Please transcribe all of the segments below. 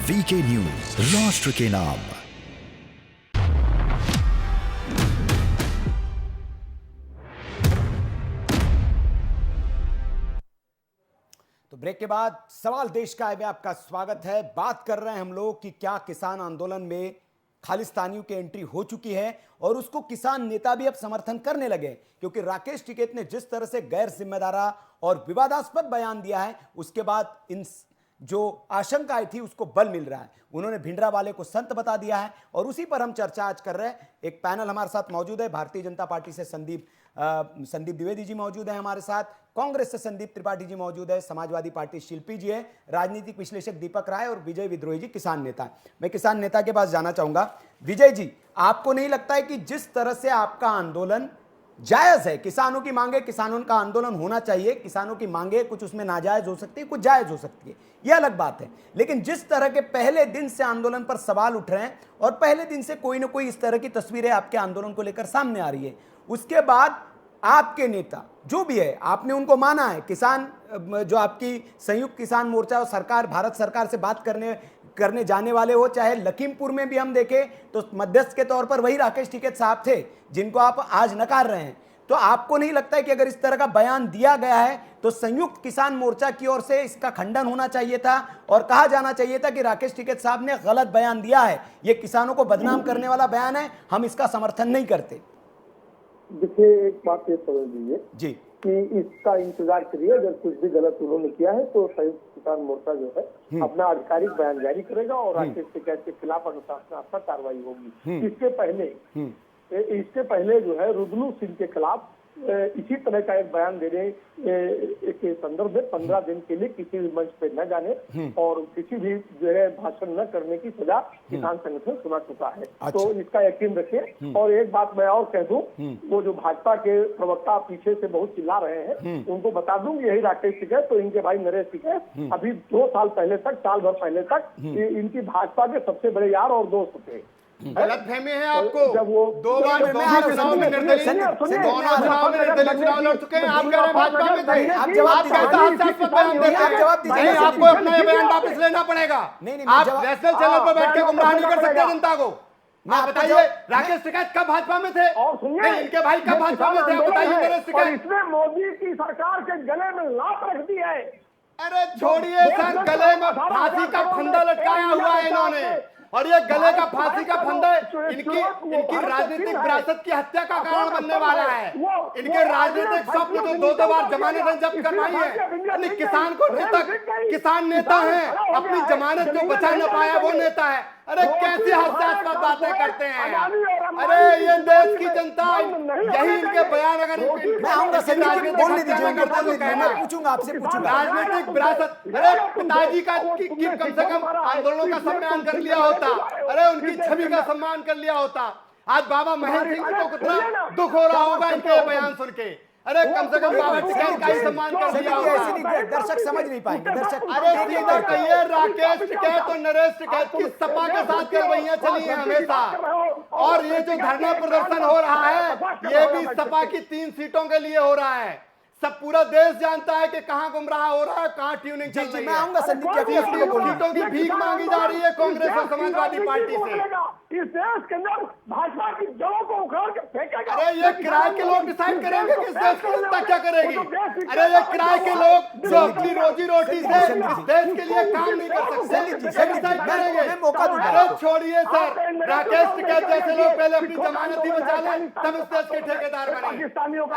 VK news, राष्ट्र के नाम। तो ब्रेक के बाद सवाल देश का है में आपका स्वागत है। बात कर रहे हैं हम लोग कि क्या किसान आंदोलन में खालिस्तानियों की एंट्री हो चुकी है और उसको किसान नेता भी अब समर्थन करने लगे, क्योंकि राकेश टिकैत ने जिस तरह से गैर जिम्मेदारा और विवादास्पद बयान दिया है उसके बाद इन जो आशंकाएं थी उसको बल मिल रहा है। उन्होंने भिंडरावाले को संत बता दिया है और उसी पर हम चर्चा आज कर रहे हैं। एक पैनल हमारे साथ मौजूद है। भारतीय जनता पार्टी से संदीप द्विवेदी जी मौजूद है हमारे साथ, कांग्रेस से संदीप त्रिपाठी जी मौजूद है, समाजवादी पार्टी शिल्पी जी है, राजनीतिक विश्लेषक दीपक राय और विजय विद्रोही जी किसान नेता। मैं किसान नेता के पास जाना चाहूंगा। विजय जी, आपको नहीं लगता है कि जिस तरह से आपका आंदोलन जायज है, किसानों की मांगे, किसानों का आंदोलन होना चाहिए, किसानों की मांगे कुछ उसमें नाजायज हो सकती है, कुछ जायज हो सकती है, यह अलग बात है, लेकिन जिस तरह के पहले दिन से आंदोलन पर सवाल उठ रहे हैं और पहले दिन से कोई ना कोई इस तरह की तस्वीरें आपके आंदोलन को लेकर सामने आ रही है, उसके बाद आपके नेता जो भी है, आपने उनको माना है, किसान जो आपकी संयुक्त किसान मोर्चा और सरकार, भारत सरकार से बात करने जाने वाले हो, चाहे लखीमपुर में भी हम देखें तो मध्यस्थ के तौर पर वही राकेश टिकैत साहब थे जिनको आप आज नकार रहे हैं। तो आपको नहीं लगता है कि अगर इस तरह का बयान दिया गया है तो संयुक्त किसान मोर्चा की ओर से इसका खंडन होना चाहिए था और कहा जाना चाहिए था कि राकेश टिकैत साहब ने गलत बयान दिया है, ये किसानों को बदनाम करने वाला बयान है, हम इसका समर्थन नहीं करते। देखिए, एक बात ये समझ लीजिए जी कि इसका इंतजार करिए, अगर कुछ भी गलत उन्होंने किया है तो संयुक्त किसान मोर्चा जो है अपना आधिकारिक बयान जारी करेगा और राकेश टिकैत के खिलाफ अनुशासनात्मक कार्रवाई होगी। इसके पहले जो है रुदलू सिंह के खिलाफ इसी तरह का एक बयान देने के संदर्भ में 15 दिन के लिए किसी भी मंच पे न जाने और किसी भी जो है भाषण न करने की सजा किसान संगठन सुना चुका है। अच्छा। तो इसका यकीन रखिए। और एक बात मैं और कह दूं, वो जो भाजपा के प्रवक्ता पीछे से बहुत चिल्ला रहे हैं, उनको बता दूं यही राकेश टिकैत तो इनके भाई नरेश टिकैत अभी 2 साल पहले तक, साल भर पहले तक इनकी भाजपा के सबसे बड़े यार और दोस्त थे। गलत फहमी है आपको। जब वो दो बार चुनाव में निर्दलीय चुनाव लड़ चुके हैं, आप कह रहे हैं भाजपा में थे, आप कैसा हास्यास्पद बयान देते हैं? नहीं, आपको अपना ये बयान वापस लेना पड़ेगा। आप नेशनल चैनल पर बैठ के गुमराह नहीं कर सकते जनता को। आप बताइए, राकेश टिकैत कब भाजपा में थे और सुनिए, इनके भाई कब भाजपा में थे? बताइए नरेश टिकैत। इसने मोदी की सरकार के गले में लात रख दी है। अरे छोड़िए सर, गले में फांसी का फंदा लटकाया हुआ है इन्होंने, और ये गले का फांसी का फंदा इनकी राजनीतिक विरासत की हत्या का कारण बनने वाला है। इनके राजनीतिक स्वप्न जो 2 बार जमानत जब्त करवाई है, किसान को नेता, किसान नेता है, अपनी जमानत जो बचा न पाया वो नेता है। अरे कैसी हास्यास्पद बातें करते हैं। अरे ये देश की जनता, यही इनके बयान, अगर मैं आऊंगा राजनीतिक विरासत, अरे पिताजी का कम से कम आंदोलनों का सम्मान कर लिया होता, अरे उनकी छवि का सम्मान कर लिया होता। आज बाबा महेंद्र सिंह जी को कितना दुख हो रहा होगा इनके बयान सुन के। अरे कम से कम बाबा टिकैत का ही सम्मान कर दिया होगा। दर्शक समझ नहीं पाएंगे। दर्शक अरे सीधा कहिए, राकेश टिकैत और नरेश टिकैत की सपा के साथ चलवैयां चली है हमेशा, और ये जो धरना प्रदर्शन हो रहा है ये भी सपा की 3 सीटों के लिए हो रहा है। सब पूरा देश जानता है कि कहां गुमराह हो रहा है, कहां ट्यूनिंग चल रही है। मैं आऊंगा संदीप जी, सीटों की भीख मांगी जा रही है कांग्रेस और समाजवादी पार्टी से। इस देश के अंदर भाजपा की जड़ों को उखाड़ के फेंकेगा। अरे ये किराए के लोग डिसाइड करेंगे कि इस देश की जनता क्या करेगी। अरे ये किराए के लोग जो अपनी रोजी रोटी से देश के लिए काम नहीं कर सकते, डिसाइड करेंगे। अरे छोड़िए सर, राकेश टिकैत जैसे लोग पहले अपनी जमानत ही बचा लें तब इस देश के ठेकेदार बने।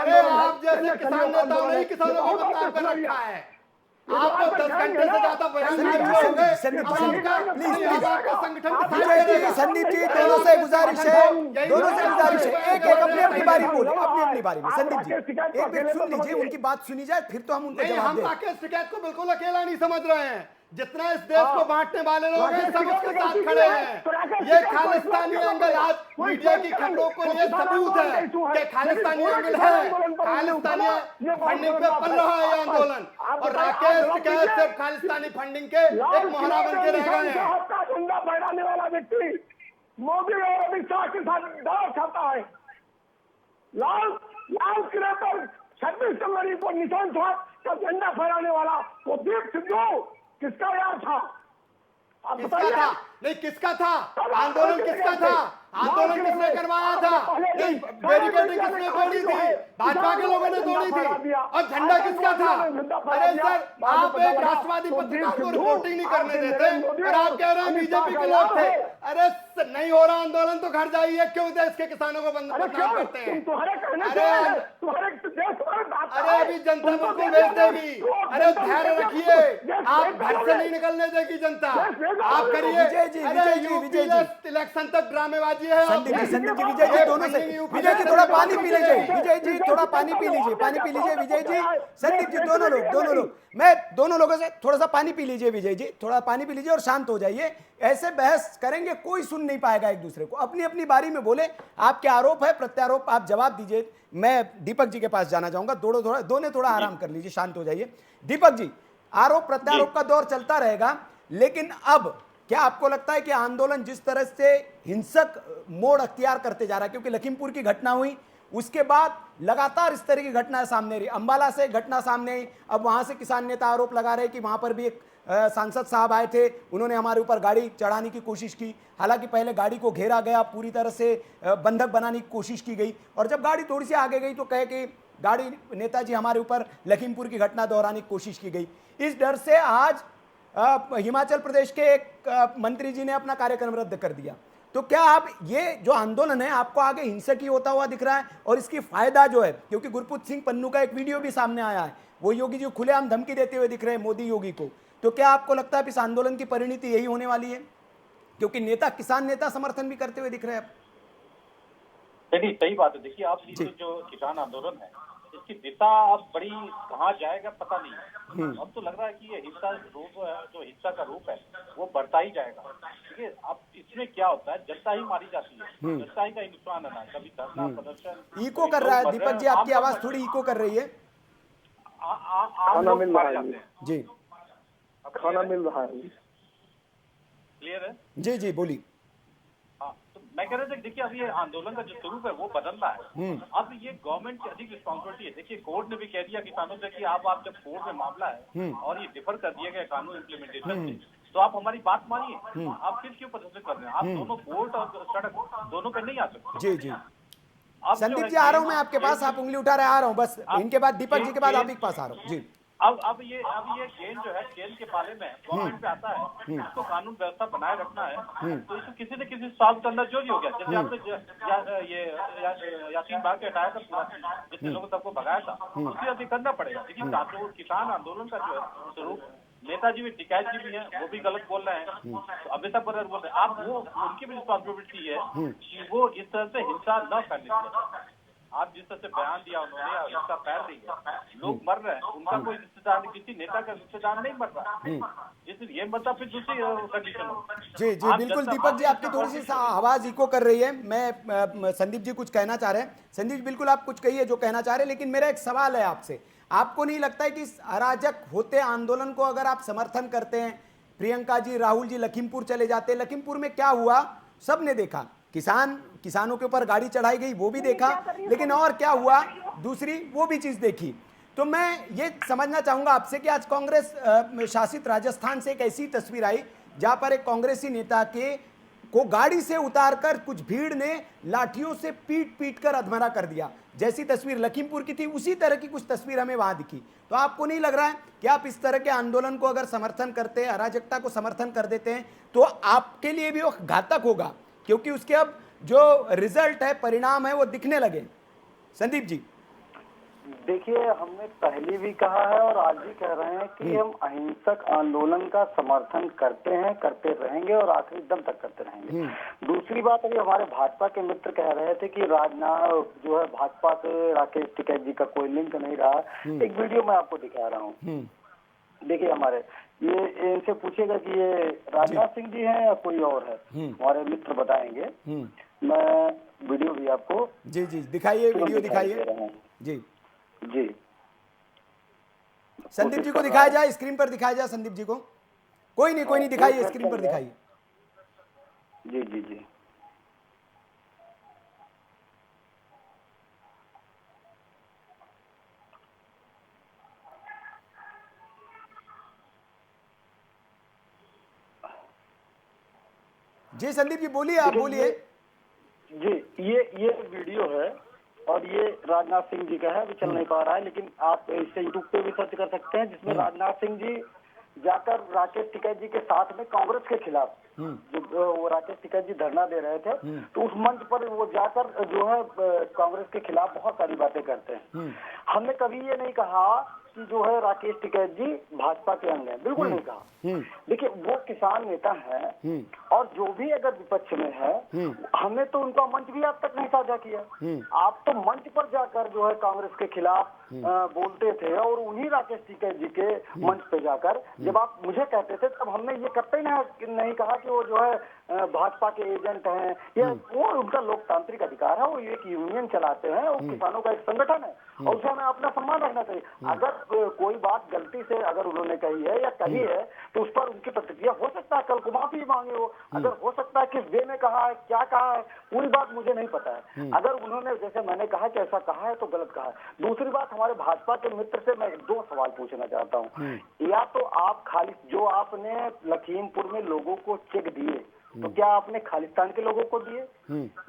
अरे आप जैसे किसान नेताओं ने किसानों को बदनाम कर रखा है। आपको 10 घंटे से ज्यादा बयान संदीप जी, दोनों से गुजारिश है, एक अपनी अपनी बारी बोले, अपनी बारी में। संदीप जी एक मिनट सुन लीजिए, उनकी बात सुनी जाए फिर तो हम उनको जवाब दें। हम राकेश टिकैत को बिल्कुल अकेला नहीं समझ रहे हैं। जितना इस देश को बांटने वाले लोग हैं सब उसके साथ खड़े हैं। ये खालिस्तानी एंगल आज मीडिया की खबरों को ये सबूत है कि खालिस्तानी एंगल है, खालिस्तानी फंडिंग पे पल रहा है ये आंदोलन, और राकेश टिकैत सिर्फ खालिस्तानी फंडिंग के एक मोहरा बन के रह गए हैं। आपका झंडा फहराने वाला व्यक्ति मोदी और अमित शाह के साथ दाव खाता है। लाल किले पर 26 जनवरी को निशान साहब का झंडा फहराने वाला वो दीप सिद्धू किसका यार था? आप किसका बताइए। था? नहीं, किसका था तब आंदोलन? आप किसका कैसे था गए? आंदोलन? मार्च किसने में करवाया आपने था? पहले नहीं, दिन बैरिकेडिंग सारे किसने मीडिया तोड़ी ने जो थी? है, भाजपा के लोगों ने झंडा तोड़ी फहरा थी। दिया। और झंडा किसका था? आतंकवादियों ने झंडा फहरा अरे दिया। सर, बाद में आप पता एक लगा राष्ट्रवादी सुखबीर पत्रकार को सिद्धू रिपोर्टिंग नहीं करने आपके देते नरेंद्र मोदी और आप कह रहे हैं अमित शाह बीजेपी का के यार लोग थे। है। अरे नहीं हो रहा आंदोलन तो घर जाइए, क्यों देश के किसानों को अरे बदनाम क्यों? करते हैं? तुम्हारे कहने से अरे है, तुम्हारे देश थोड़ा बात अरे है। अभी जनता तुम तो बिल्कुल देश भेज देगी। तो अरे जनता धैर्य देश रखिए, देश आप भेज घर से दोगे। नहीं निकलने देगी जनता। देश भेज आप दोगे। करिए। विजय जी, अरे विजय जी, यूपी विजय जी। इलेक्शन तक ड्रामेबाजी है संदीप जी, आपकी। संदीप जी, ये विजय जी ये दोनों से। फंडिंग यूपी विजय जी से थोड़ा नहीं पानी पी लीजिए। होती है। विजय जी थोड़ा पानी पी लीजिए, पानी पी लीजिए विजय जी। संदीप जी, दोनों लोग, मैं दोनों लोगों से थोड़ा सा पानी पी लीजिए विजय जी, थोड़ा पानी पी लीजिए और शांत हो जाइए। ऐसे बहस करेंगे कोई सुन नहीं पाएगा एक दूसरे को। अपनी अपनी बारी में बोले, आपके आरोप है प्रत्यारोप आप जवाब दीजिए। मैं दीपक जी के पास जाना चाहूंगा। दोनों थोड़ा आराम कर लीजिए, शांत हो जाइए। दीपक जी, आरोप प्रत्यारोप का दौर चलता रहेगा, लेकिन अब क्या आपको लगता है कि आंदोलन जिस तरह से हिंसक मोड़ अख्तियार करते जा रहा है, क्योंकि लखीमपुर की घटना हुई, उसके बाद लगातार इस तरह की घटनाएं सामने रही, अंबाला से घटना सामने आई, अब वहां से किसान नेता आरोप लगा रहे कि वहां पर भी एक सांसद साहब आए थे, उन्होंने हमारे ऊपर गाड़ी चढ़ाने की कोशिश की। हालांकि पहले गाड़ी को घेरा गया, पूरी तरह से बंधक बनाने की कोशिश की गई, और जब गाड़ी थोड़ी सी आगे गई तो कहे कि गाड़ी नेताजी हमारे ऊपर लखीमपुर की घटना दोहराने की कोशिश की गई। इस डर से आज हिमाचल प्रदेश के एक मंत्री जी ने अपना कार्यक्रम रद्द कर दिया। तो क्या आप ये जो आंदोलन है आपको आगे हिंसक ही होता हुआ दिख रहा है, और इसकी फायदा जो है, क्योंकि गुरप्रीत सिंह पन्नू का एक वीडियो भी सामने आया है, वो योगी जी खुलेआम धमकी देते हुए दिख रहे हैं मोदी योगी को, तो क्या आपको लगता है इस आंदोलन की परिणति यही होने वाली है? क्योंकि नेता, किसान नेता समर्थन भी करते हुए दिख रहे हैं अब। नहीं, सही बात है। देखिए, आप ये जो किसान आंदोलन है, इसकी दिशा अब बड़ी कहाँ जाएगा पता नहीं है। अब तो लग रहा है कि ये हिंसा रूप है, जो हिंसा का रूप है वो बढ़ता ही जाएगा। ठीक है, अब इसमें क्या होता है, जनता ही मारी जाती है, जनता ही का ही नुकसान है ना। कभी धरना प्रदर्शन इको कर रहा है दीपक जी, आपकी आवाज थोड़ी इको कर रही है। आम लोग मारे जाते हैं। जी, खाना मिल रहा है। क्लियर है? जी जी बोलिए। हाँ, तो मैं कह रहा था, देखिए अब ये आंदोलन का जो स्वरूप है वो बदल रहा है। अब ये गवर्नमेंट की अधिक रिस्पॉन्सिबिलिटी है। देखिए, कोर्ट ने भी कह दिया किसानों से कि आप जब कोर्ट में मामला है और ये डिफर कर दिया गया कानून इम्प्लीमेंटेशन से, तो आप हमारी बात मानिए। आप फिर क्यों प्रदर्शन कर रहे हैं? आप दोनों कोर्ट और सड़क दोनों पे नहीं आ सकते। जी जी, अब जो संदीप है जी आ रहा हूं मैं आपके पास, आप उंगली उठा रहे हैं, आ रहा हूं बस, इनके बाद दीपक जी के बाद आप ही के पास आ रहा हूं। जी, अब ये गेंद जो है खेल के पाले में गवर्नमेंट पे आता है, इसको कानून व्यवस्था बनाए रखना है। तो इसको किसी न किसी साल के अंदर जो भी हो गया, जैसे आपने यासीन बाग के हटाया था पूरा, जितने लोगों सबको भगाया था, उसी अभी करना पड़ेगा। लेकिन किसान आंदोलन का जो है स्वरूप, नेताजी भी, टिकैत जी भी हैं, वो भी गलत बोल रहे हैं, तो अमिताभ बच्चन बोल रहे हैं। आप वो उनकी भी रिस्पॉन्सिबिलिटी है कि वो इस तरह से हिंसा न फैलने दें। आप जिस तरह से बयान दिया उन्होंने, हिंसा फैल रही है, लोग मर रहे हैं, उनका कोई रिश्तेदार, किसी नेता का रिश्तेदार नहीं मर रहा है, इसलिए ये मतलब फिर दूसरी कंडीशन हो। जी जी बिल्कुल दीपक जी, आपकी थोड़ी सी आवाज इको कर रही है। मैं संदीप जी कुछ कहना चाह रहे हैं। संदीप जी बिल्कुल आप कुछ कहिए जो कहना चाह रहे हैं, लेकिन मेरा एक सवाल है आपसे, आपको नहीं लगता है कि इस अराजक होते आंदोलन को अगर आप समर्थन करते हैं, प्रियंका जी, राहुल जी लखीमपुर चले जाते, लखीमपुर में क्या हुआ सबने देखा, किसानों के ऊपर गाड़ी चढ़ाई गई वो भी देखा, लेकिन और क्या हुआ दूसरी वो भी चीज देखी। तो मैं ये समझना चाहूंगा आपसे कि आज कांग्रेस शासित राजस्थान से एक ऐसी तस्वीर आई जहां पर एक कांग्रेसी नेता को गाड़ी से उतारकर कुछ भीड़ ने लाठियों से पीट कर अधमरा कर दिया। जैसी तस्वीर लखीमपुर की थी उसी तरह की कुछ तस्वीर हमें वहां दिखी। तो आपको नहीं लग रहा है कि आप इस तरह के आंदोलन को अगर समर्थन करते हैं, अराजकता को समर्थन कर देते हैं, तो आपके लिए भी वो घातक होगा, क्योंकि उसके अब जो रिजल्ट है, परिणाम है, वो दिखने लगे। संदीप जी देखिए, हमने पहले भी कहा है और आज भी कह रहे हैं कि हम अहिंसक आंदोलन का समर्थन करते हैं, करते रहेंगे और आखिरी दम तक करते रहेंगे। दूसरी बात, अभी हमारे भाजपा के मित्र कह रहे थे कि राजनाथ जो है भाजपा से राकेश टिकैत जी का कोई लिंक नहीं रहा। एक वीडियो मैं आपको दिखा रहा हूँ, देखिए हमारे ये इनसे पूछेगा कि ये राजनाथ सिंह जी हैं या कोई और है, हमारे मित्र बताएंगे। मैं वीडियो भी आपको जी जी दिखाइए, वीडियो दिखाइए जी जी। संदीप जी को दिखाया जाए, स्क्रीन पर दिखाया जाए संदीप जी को। कोई नहीं दिखाइए, स्क्रीन पर दिखाइए। जी जी जी जी संदीप जी बोलिए, आप बोलिए। जी ये वीडियो है और ये राजनाथ सिंह जी का है, अभी चल नहीं पा रहा है, लेकिन आप इसे यूट्यूब पे भी सर्च कर सकते हैं, जिसमें राजनाथ सिंह जी जाकर राकेश टिकैत जी के साथ में कांग्रेस के खिलाफ, जो वो राकेश टिकैत जी धरना दे रहे थे, तो उस मंच पर वो जाकर जो है कांग्रेस के खिलाफ बहुत सारी बातें करते हैं। हमने कभी ये नहीं कहा कि जो है राकेश टिकैत जी भाजपा के अंग हैं, बिल्कुल नहीं कहा। देखिए वो किसान नेता है और जो भी अगर विपक्ष में है, हमने तो उनका मंच भी आज तक नहीं साझा किया। आप तो मंच पर जाकर जो है कांग्रेस के खिलाफ बोलते थे, और उन्हीं राकेश टिकैत जी के मंच पे जाकर जब आप मुझे कहते थे, तब हमने ये करते नहीं कहा कि वो जो है भाजपा के एजेंट हैं, या वो उनका लोकतांत्रिक अधिकार है, वो एक यूनियन चलाते हैं, वो किसानों का एक संगठन है और उसे हमें अपना सम्मान रखना चाहिए। अगर कोई बात गलती से अगर उन्होंने कही है या कही है, तो उस पर उनकी प्रतिक्रिया हो सकता है, कल को माफी मांगे हो, अगर हो सकता है किस वे में कहा है, क्या कहा है, पूरी बात मुझे नहीं पता है। अगर उन्होंने जैसे मैंने कहा कि ऐसा कहा है तो गलत कहा है। दूसरी बात, हमारे भाजपा के मित्र से मैं 2 सवाल पूछना चाहता हूँ। या तो आप खाली जो आपने लखीमपुर में लोगों को चेक दिए, तो क्या आपने खालिस्तान के लोगों को दिए?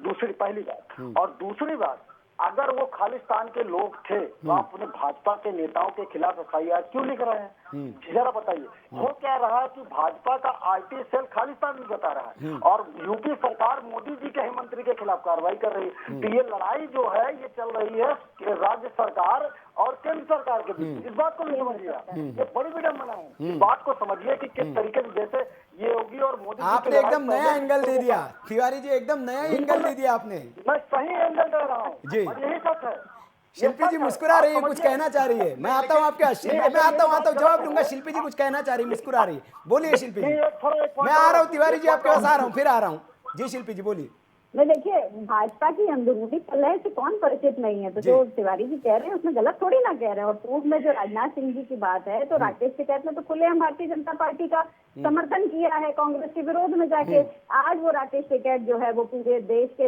दूसरी पहली बात। और दूसरी बात, अगर वो खालिस्तान के लोग थे तो आप अपने भाजपा के नेताओं के खिलाफ FIR क्यों लिख रहे हैं? जरा बताइए। वो कह रहा है कि भाजपा का IT सेल खालिस्तान भी बता रहा है, और यूपी सरकार मोदी जी के ही मंत्री के खिलाफ कार्रवाई कर रही है। तो ये लड़ाई जो है ये चल रही है राज्य सरकार और केंद्र सरकार के बीच। इस बात को नहीं समझिए आप, ये बड़ी विडंबना है। इस बात को समझिए कि किस तरीके से जैसे ये होगी और मोदी आपने एकदम नया एंगल दे दिया तिवारी जी, एकदम नया एंगल दे दिया आपने। मैं सही एंगल दे रहा हूँ जी, और यही सच है। शिल्पी जी मुस्कुरा रही है, कुछ कहना चाह रही है। मैं आता हूँ आपके मैं आता हूँ जवाब दूंगा। शिल्पी जी कुछ कहना चाह रही है, मुस्कुरा रही है। बोलिए शिल्पी जी। मैं आ रहा हूँ तिवारी जी, आपके पास आ रहा हूँ, फिर आ रहा हूँ। जी शिल्पी जी बोलिए। नहीं देखिए, भाजपा की अंदरूनी कलह से कौन परिचित नहीं है, तो जो तिवारी जी कह रहे हैं उसमें गलत थोड़ी ना कह रहे हैं। और पूर्व में जो राजनाथ सिंह जी की बात है, तो राकेश टिकैत ने तो खुलेआम भारतीय जनता पार्टी का समर्थन किया है कांग्रेस के विरोध में जाके। आज वो राकेश टिकैत जो है वो पूरे देश के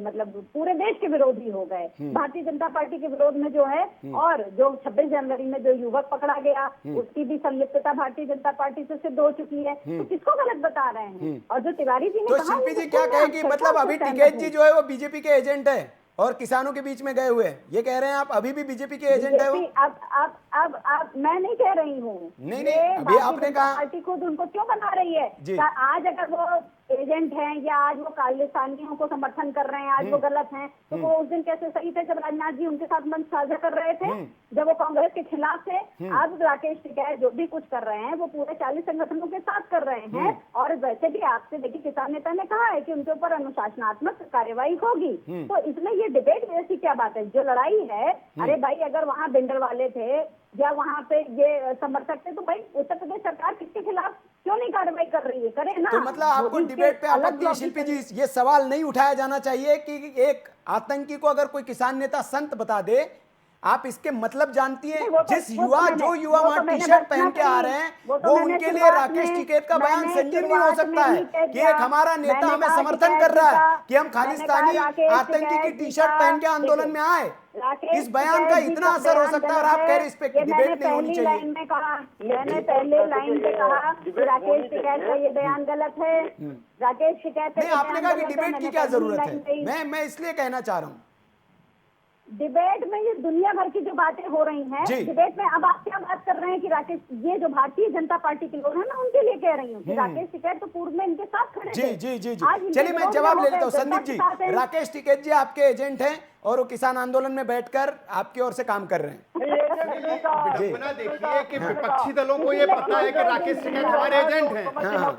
मतलब पूरे देश के विरोधी हो गए, भारतीय जनता पार्टी के विरोध में जो है। और जो 26 जनवरी में जो युवक पकड़ा गया, उसकी भी संलिप्तता भारतीय जनता पार्टी से सिद्ध हो चुकी है। तो किसको गलत बता रहे हैं? और जो तिवारी जी ने तो शिल्पी जी क्या कहेगी, मतलब अभी टिकैत जी जो है वो बीजेपी के एजेंट है और किसानों के बीच में गए हुए हैं, ये कह रहे हैं आप अभी भी बीजेपी के एजेंट है वो? अब मैं नहीं कह रही हूँ। नहीं, अभी आपने कहा पार्टी खुद उनको क्यों बना रही है? आज अगर वो एजेंट हैं या आज वो खालिस्तानियों को समर्थन कर रहे हैं, आज वो गलत हैं, तो वो उस दिन कैसे सही थे जब राजनाथ जी उनके साथ मंच साझा कर रहे थे, जब वो कांग्रेस के खिलाफ थे। अब राकेश टिकैत जो भी कुछ कर रहे हैं वो पूरे 40 संगठनों के साथ कर रहे हैं। और वैसे भी आपसे देखिए, किसान नेता ने कहा है कि उनके ऊपर अनुशासनात्मक कार्यवाही होगी। तो इसमें ये डिबेट ऐसी क्या बात है? जो लड़ाई है, अरे भाई अगर वहाँ बिंडर वाले थे या वहाँ पे ये समर्थक थे, तो भाई उत्तर प्रदेश सरकार किसके खिलाफ क्यों नहीं कार्रवाई कर रही है? करे ना। तो मतलब आपको डिबेट पे आपत्ति है शिल्पी जी, ये सवाल नहीं उठाया जाना चाहिए कि एक आतंकी को अगर कोई किसान नेता संत बता दे, आप इसके मतलब जानती हैं? जिस युवा वहाँ टी शर्ट पहन के आ रहे हैं, वो उनके लिए राकेश टिकैत का बयान संजीवनी हो सकता है कि एक हमारा नेता हमें समर्थन कर रहा है कि हम खालिस्तानी आतंकी की टी शर्ट पहन के आंदोलन में आए। इस बयान का इतना असर हो सकता है और आप कह रहे इस पे डिबेट नहीं होनी चाहिए। मैंने पहले लाइन पे कहा कि राकेश टिकैत का ये बयान गलत है। राकेश टिकैत नहीं, आपने कहा कि डिबेट की क्या जरूरत है? मैं इसलिए कहना चाह रहा हूँ, डिबेट में ये दुनिया भर की जो बातें हो रही हैं, डिबेट में अब आप क्या बात कर रहे हैं कि राकेश, ये जो भारतीय जनता पार्टी के लोग हैं, मैं उनके लिए कह रही हूँ कि राकेश टिकैत तो पूर्व में इनके साथ खड़े थे। जी चलिए मैं जवाब ले लेता हूँ। संदीप जी, राकेश टिकैत जी आपके एजेंट हैं और वो किसान आंदोलन में बैठकर आपकी ओर से काम कर रहे हैं। देखिए कि विपक्षी दलों को ये पता है कि राकेश टिकैत हमारे एजेंट हैं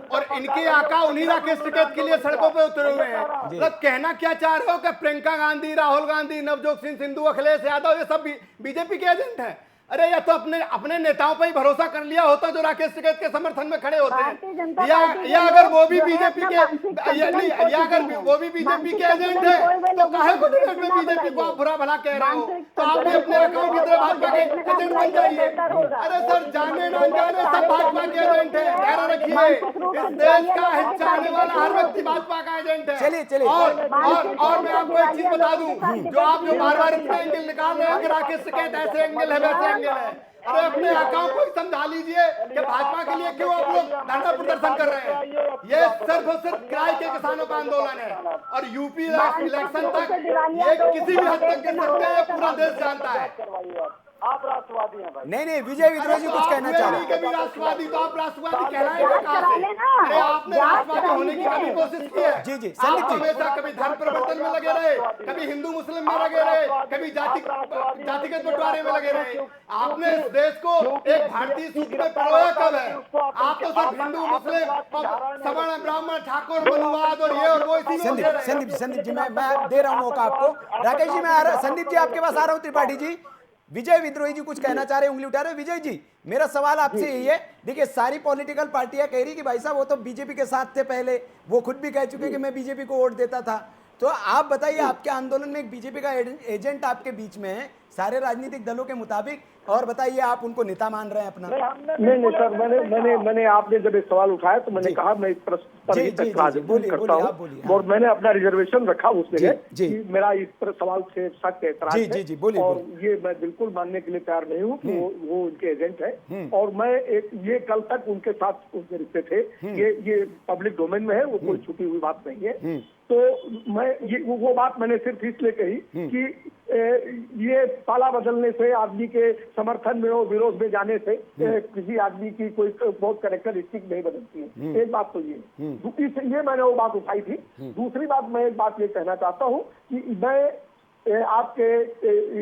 और इनके आका उन्हीं राकेश टिकैत के लिए सड़कों पे उतरे हुए हैं। मतलब कहना क्या चाह रहे हो कि प्रियंका गांधी, राहुल गांधी, नवजोत सिंह सिद्धू, अखिलेश यादव ये सब बीजेपी के एजेंट हैं? अरे या तो अपने नेताओं पर ही भरोसा कर लिया होता जो राकेश टिकैत के समर्थन में खड़े होते हैं, या अगर वो भी बीजेपी के या अगर वो भी बीजेपी के एजेंट है तो काहे को डिबेट में बीजेपी को आप बुरा भला कह रहे हो? तो आप भी अपने अकाउंट की तरह भाजपा के एजेंट बन जाइए। अरे सर, जाने ना जाने सब भाजपा के एजेंट है, ध्यान रखिए। इस देश का हिस्सा आने वाला हर व्यक्ति भाजपा का एजेंट है। चलिए और मैं आपको एक चीज बता दूं, जो आप जो बार-बार इतना एंगल निकाल रहे हो कि राकेश टिकैत ऐसे एंगल है वैसे एंगल है, अरे अपने आकाओं को ही समझा लीजिए कि भाजपा के लिए क्यों आप लोग धरना प्रदर्शन कर रहे हैं। ये सिर्फ और सिर्फ किराए के किसानों का आंदोलन है और यूपी इलेक्शन तक ये किसी भी हद तक गिर सकते हैं, पूरा देश जानता है। आप राष्ट्रवादी हैं भाई। नहीं विजय विद्रोही जी कुछ कहना चाह रहे हैं। कभी राष्ट्रवादी तो आप राष्ट्रवादी कहलाएंगे कहां से? अरे आपने राष्ट्रवादी होने की कभी कोशिश की है? जी आप हमेशा कभी धर्म परिवर्तन में लगे रहे, कभी हिंदू मुस्लिम में लगे रहे, कभी जातिगत बंटवारे में लगे रहे। आपने इस देश को एक भारतीय सूत्र में पिरोया कब है? आप तो सिर्फ हिंदू मुस्लिम सवर्ण ब्राह्मण ठाकुर मनुवाद और ये और वो इसी में। संदीप जी मैं दे रहा हूं मौका आपको। राकेश जी मैं आ रहा, संदीप जी आपके पास आ रहा हूं। त्रिपाठी जी, विजय विद्रोही जी कुछ कहना चाह रहे, उंगली उठा रहे। विजय जी मेरा सवाल आपसे यही है, देखिए सारी पॉलिटिकल पार्टियां कह रही कि भाई साहब वो तो बीजेपी के साथ थे पहले, वो खुद भी कह चुके कि मैं बीजेपी को वोट देता था। तो आप बताइए आपके आंदोलन में एक बीजेपी का एजेंट आपके बीच में है सारे राजनीतिक दलों के मुताबिक, और बताइए आप उनको नेता मान रहे हैं अपना? नहीं सर, मैंने आपने जब एक सवाल उठाया तो मैंने कहा मैं इस प्रश्न पर ही राजनीति करता हूँ और मैंने अपना रिजर्वेशन रखा उसमें कि मेरा इस पर सवाल से सख्त एतराज है और ये मैं बिल्कुल मानने के लिए तैयार नहीं हूँ कि वो उनके एजेंट है। और मैं ये कल तक उनके साथ उसके रिश्ते थे, ये पब्लिक डोमेन में है, वो कोई छुपी हुई बात नहीं है। तो मैं वो बात मैंने सिर्फ इसलिए कही कि ये पाला बदलने से, आदमी के समर्थन में और विरोध में जाने से किसी आदमी की कोई बहुत कैरेक्टरिस्टिक नहीं बदलती है। एक बात तो ये मैंने वो बात उठाई थी। दूसरी बात मैं एक बात ये कहना चाहता हूँ कि मैं आपके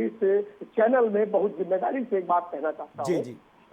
इस चैनल में बहुत जिम्मेदारी से एक बात कहना चाहता हूँ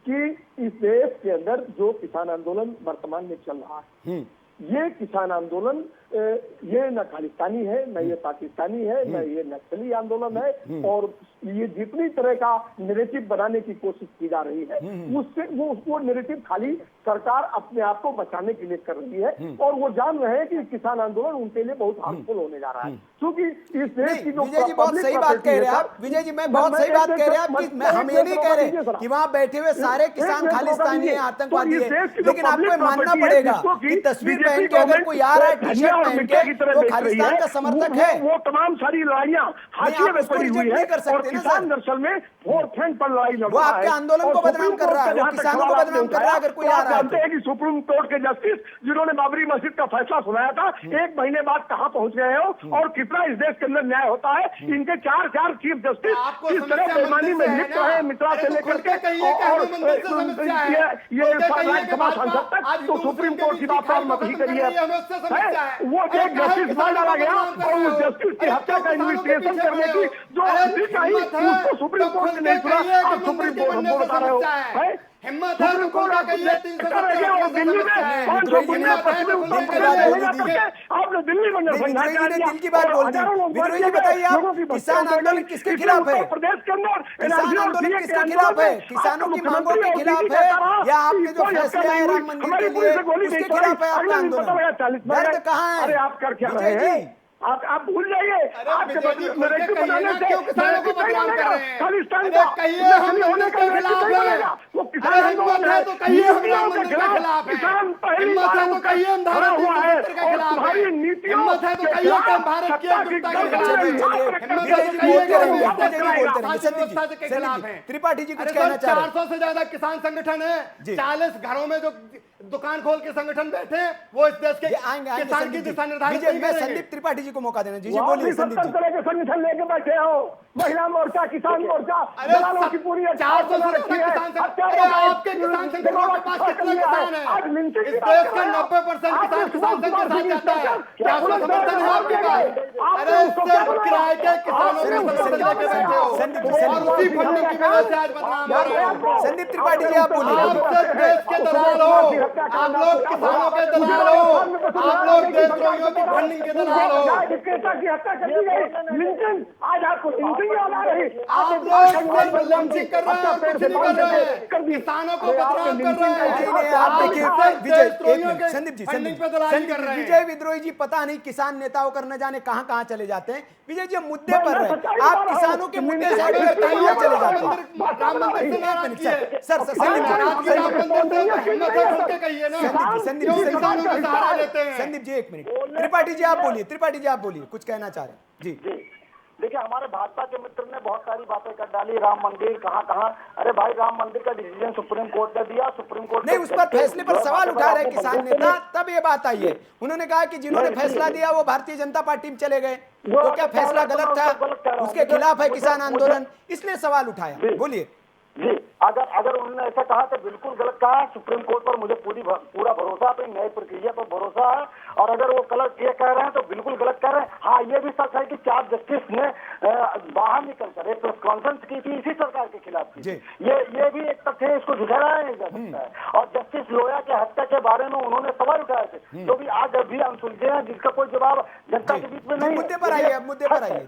कि इस देश के अंदर जो किसान आंदोलन वर्तमान में चल रहा है, ये किसान आंदोलन ये न खालिस्तानी है, न ये पाकिस्तानी है, न ये नक्सली आंदोलन है। और ये जितनी तरह का नैरेटिव बनाने की कोशिश की जा रही है उससे वो नैरेटिव खाली सरकार अपने आप को बचाने के लिए कर रही है और वो जान रहे हैं कि किसान आंदोलन उनके लिए बहुत हार्मफुल होने जा रहा है। क्योंकि इस देश की जो विजय जी बहुत सही बात कह रहे हैं आप। विजय जी मैं बहुत सही बात कह रहे हैं आप कि हम ये नहीं कह रहे कि वहाँ बैठे हुए सारे किसान खालिस्तानी है, आतंकवादी है, लेकिन आपको मानना पड़ेगा कि तस्वीर पहन के अगर कोई आ रहा है टी शर्ट पहन के तो खालिस्तान का समर्थक है। वो तमाम सारी लड़ाइयाँ हाशिए में पड़ी हुई है और किसान दरअसल में वोट बैंक पर लड़ाई लड़ वो रहा है। आपके आंदोलन को बदनाम कर रहा है, वो किसानों को बदनाम कर रहा है। अगर कोई आ रहा है जानते हैं कि सुप्रीम कोर्ट के जस्टिस जिन्होंने बाबरी मस्जिद का फैसला सुनाया था, एक महीने बाद कहाँ पहुंच गए हो और कितना इस देश के अंदर न्याय होता है। इनके चार चीफ जस्टिस किस तरह बेईमानी में लिप्त रहे, मित्रा से लेकर के ये राज्यसभा सांसद तक, तो सुप्रीम कोर्ट की बात आप मत ही करिए। वो एक जस्टिस मार डाला गया और उस जस्टिस की हत्या का इन्वेस्टिगेशन करने की जो उसको सुप्रीम कोर्ट ने नहीं सुना, आप सुप्रीम कोर्ट हमको बता रहे हो। हिम्मत है तो कोर्ट का ये 370 दिल्ली में 500 पश्चिमी उत्तर प्रदेश आपने दिल्ली में दिल की बात बोल दी। विद्रोही जी बताइए आप किसान आंदोलन किसके खिलाफ है? प्रदेश के अंदर किसान आंदोलन किसके खिलाफ है? किसानों की मांगों के खिलाफ है या आपने जो फैसला है राम मंदिर के लिए उसके खिलाफ है आपका आंदोलन? दर्द कहाँ है? अरे आप कर क्या रहे हैं? आप भूल जाइए आपके बनाने से किसानों को बदनाम कर रहे हैं। खालिस्तान कहिए हम होने के खिलाफ है, वो किसान हिम्मत है तो कहिए हम राम मंदिर के खिलाफ है, किसान पहली हिम्मत है तो कहिए हम धारा हुआ है 370 के खिलाफ है, हिम्मत है तो कहिए कि हम भारत की एकजुटता के खिलाफ है, हिम्मत है तो कहिए कि हम के खिलाफ है। त्रिपाठी जी कुछ कहना चाह रहे हैं? 400 से ज्यादा किसान संगठन है, 40 घरों में जो दुकान खोल के संगठन बैठे वो इस देश के किसान की दिशा निर्धारित करेंगे। मैं संदीप त्रिपाठी जी को मौका देना। जी बोलिए संदीप जी। तरह के संगठन लेके बैठे हो, महिला मोर्चा, किसान मोर्चा, दलालों की पूरी 400 से रखी किसान आपके किसान संगठनों के पास कितने किसान हैं? इस देश का 90% किसान किसान संघ के साथ जाता है। क्या उसका समर्थन है आपके पास? अरे सिर्फ किराए के किसानों के समर्थन लेके बैठे हो और उसी फंडिंग की वजह से आज बदनाम हो रहे हो। संदीप त्रिपाठी जी आप बोलिए। आप सिर्फ देश के दलाल हो, आप लोग किसानों के दलाल हो, आप लोग देशद्रोहियों की फंडिंग के दलाल हो। की हत्या कर दी गई, लिंचन आज आपको लिंचिंग याद आ रही। आप लोग लिंचिंग कर रहे हैं, कुछ नहीं कर रहे हैं, किसानों को बदनाम कर रहे हैं। आप देखिए विजय, संदीप जी, विजय विद्रोही जी पता नहीं किसान नेताओं कर न जाने कहां कहां चले जाते हैं। विजय जी मुद्दे पर रहे, आप किसानों के मुद्दे से हटकर कहीं और चले जाते हैं। राम मंदिर से नाराज किए सर संदीप जी एक मिनट। त्रिपाठी जी आप बोलिए, त्रिपाठी जी आप बोलिए, कुछ कहना चाह रहे हैं। जी देखिए हमारे भाजपा के मित्र ने बहुत सारी बातें कर डाली, राम मंदिर कहाँ, अरे भाई राम मंदिर का डिसीजन सुप्रीम कोर्ट ने दिया, सुप्रीम कोर्ट नहीं, उस पर फैसले पर सवाल उठा रहे किसान नेता, तब ये बात आई है। उन्होंने कहा कि जिन्होंने फैसला दिया वो भारतीय जनता पार्टी में चले गए, तो क्या फैसला गलत था, उसके खिलाफ है किसान आंदोलन, इसलिए सवाल उठाया। बोलिए जी, अगर उन्होंने ऐसा कहा तो बिल्कुल गलत कहा है। सुप्रीम कोर्ट पर मुझे पूरा भरोसा, अपनी नई प्रक्रिया पर भरोसा है, और अगर वो गलत ये कह रहे हैं तो बिल्कुल गलत कह रहे हैं। हाँ, ये भी सच है कि 4 जस्टिस ने बाहर निकलकर एक प्रेस कॉन्फ्रेंस की थी इसी सरकार के खिलाफ की। ये भी एक तथ्य है, इसको झुठलाया नहीं जा सकता है। और जस्टिस लोया के हत्या के बारे में उन्होंने सवाल उठाए थे, जो भी आज अभी अनसुलझे हैं, जिसका कोई जवाब जनता के बीच में नहीं। मुद्दे पर आइए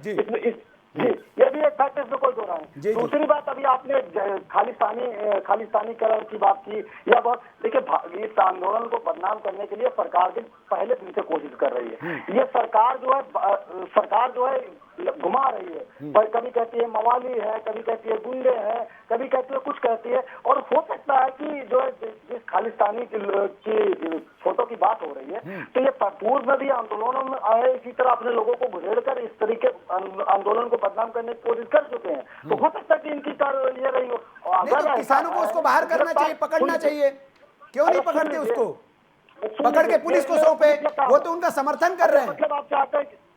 जी, ये भी एक फैक्ट, इसमें कोई दो रहा है। दूसरी बात, अभी आपने खालिस्तानीकरण की बात की, या बहुत देखिए इस आंदोलन को बदनाम करने के लिए सरकार भी पहले दिन से कोशिश कर रही है। ये सरकार जो है घुमा रही है, पर कभी कहती है मवाली है, कभी कहती है गुंडे हैं, कभी कहती है कुछ कहती है। और हो सकता है कि जो है जिस खालिस्तानी की फोटो की बात हो रही है, तो ये पूर्व में भी आंदोलनों में आए, इसी तरह अपने लोगों को गुजेड़ इस तरीके आंदोलन को बदनाम करने की कोशिश कर चुके हैं। तो हो सकता है कि इनकी कार्रवाई ये रही हो। तो किसानों को उसको बाहर करना चाहिए, पकड़ना चाहिए, क्यों नहीं पकड़ते उसको? पकड़ के पुलिस को सौंपे, वो तो उनका समर्थन कर रहे हैं।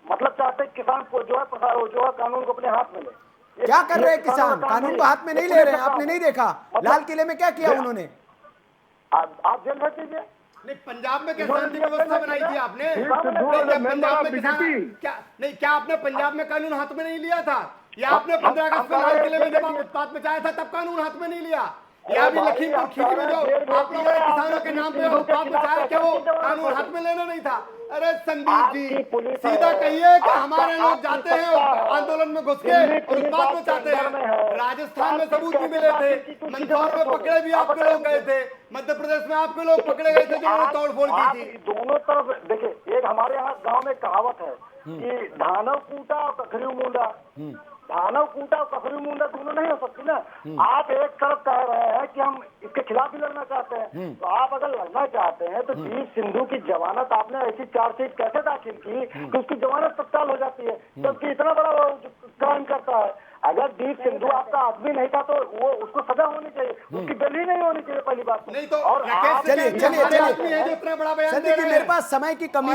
मतलब चाहते हैं किसान को जो है कानून को अपने हाथ में ले। क्या कर रहे हैं किसान? कानून को हाथ में नहीं ले रहे हैं। आपने नहीं देखा लाल किले में क्या किया उन्होंने? आप जेल भेज दीजिए। नहीं, पंजाब में क्या शांति व्यवस्था बनाई थी आपने? पंजाब में क्या आपने पंजाब में कानून हाथ में नहीं लिया था? या आपने 15 अगस्त को लाल किले में जब आप उत्पात मचाया था तब कानून हाथ में नहीं लिया? या भी लखीमपुर खीरी में जो आप लोगों ने किसानों के नाम पे उत्पात मचाया, क्या वो कानून हाथ में लेना नहीं था? अरे संदीप जी, सीधा कहिए कि हमारे लोग जाते हैं आंदोलन में घुस के और उत्पात मचाते हैं। राजस्थान में सबूत भी मिले थे, मंदसौर में पकड़े भी आपके लोग गए थे, मध्य प्रदेश में आपके लोग पकड़े गए थे जिन्होंने तोड़फोड़ की थी। दोनों तरफ देखिए, एक हमारे यहाँ गाँव में कहावत है कि धानव कूटा और कखरी मुंडा, धानव कूटा और कखरी मुंडा दोनों नहीं हो सकती ना। आप एक तरफ कह रहे हैं कि हम इसके खिलाफ भी लड़ना चाहते हैं, तो आप अगर लड़ना चाहते हैं तो दीप सिंधु की जमानत आपने ऐसी चार्जशीट कैसे दाखिल की कि उसकी जमानत तत्काल हो जाती है, जबकि इतना बड़ा क्राइम करता है। अगर दीप सिंधु आपका आदमी नहीं था तो वो उसको सजा होनी चाहिए, उसकी बेल ही नहीं होनी चाहिए, पहली बात। नहीं तो और चलिए संदीप जी, मेरे पास समय की कमी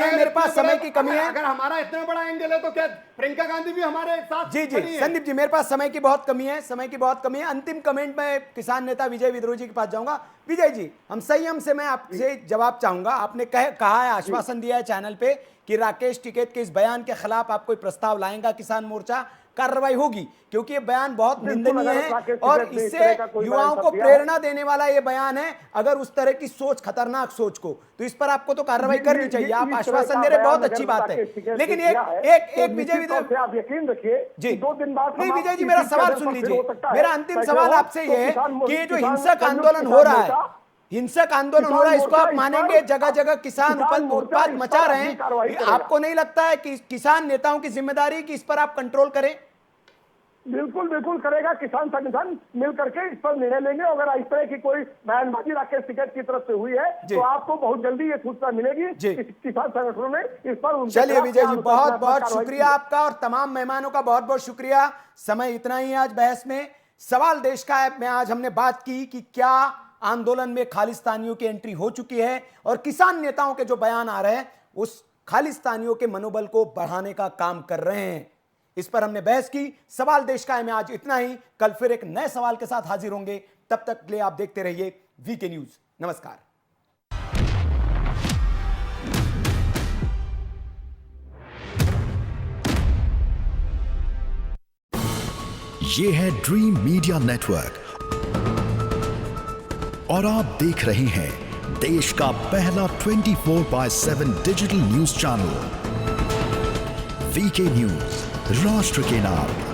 है, अगर हमारा इतना बड़ा एंगल है तो क्या प्रियंका गांधी भी हमारे साथ? जी संदीप जी, मेरे पास समय की बहुत कमी है। अंतिम कमेंट में किसान नेता विजय विद्रोह जी के पास जाऊंगा। विजय जी, हम संयम से मैं आपसे जवाब चाहूंगा। आपने कहा है, आश्वासन दिया है चैनल पे कि राकेश टिकैत के इस बयान के खिलाफ आप कोई प्रस्ताव लाएंगा, किसान मोर्चा कार्रवाई होगी, क्योंकि ये बयान बहुत निंदनीय है और इससे युवाओं को प्रेरणा देने वाला ये बयान है। अगर उस तरह की सोच, खतरनाक सोच को, तो इस पर आपको तो कार्रवाई करनी चाहिए। आप आश्वासन दे रहे, बहुत अच्छी बात है, लेकिन एक विजय विद्रोह, आप यकीन रखिए जी 2 दिन बाद नहीं विजय जी, मेरा सवाल सुन लीजिए। मेरा अंतिम सवाल आपसे ये है कि ये जो हिंसक आंदोलन हो रहा है, इसको आप मानेंगे? जगह जगह किसान उत्पात मचा रहे हैं, आपको नहीं लगता है कि किसान नेताओं की जिम्मेदारी कि इस पर आप कंट्रोल करें? बिल्कुल करेगा। किसान संगठन मिल करके इस पर निर्णय लेंगे। अगर इस तरह की कोई बयानबाजी राकेश टिकैत की तरफ से हुई है तो आपको बहुत जल्दी ये सूचना मिलेगी। किसान संगठनों ने इस पर। चलिए विजय जी, बहुत बहुत शुक्रिया आपका और तमाम मेहमानों का बहुत बहुत शुक्रिया। समय इतना ही है आज बहस में। सवाल देश का है में आज हमने बात की कि क्या आंदोलन में खालिस्तानियों की एंट्री हो चुकी है और किसान नेताओं के जो बयान आ रहे हैं उस खालिस्तानियों के मनोबल को बढ़ाने का काम कर रहे हैं। इस पर हमने बहस की। सवाल देश का है में आज इतना ही। कल फिर एक नए सवाल के साथ हाजिर होंगे। तब तक के लिए आप देखते रहिए वीके न्यूज। नमस्कार। ये है ड्रीम मीडिया नेटवर्क और आप देख रहे हैं देश का पहला 24/7 digital news channel VK news, राष्ट्र के नाम।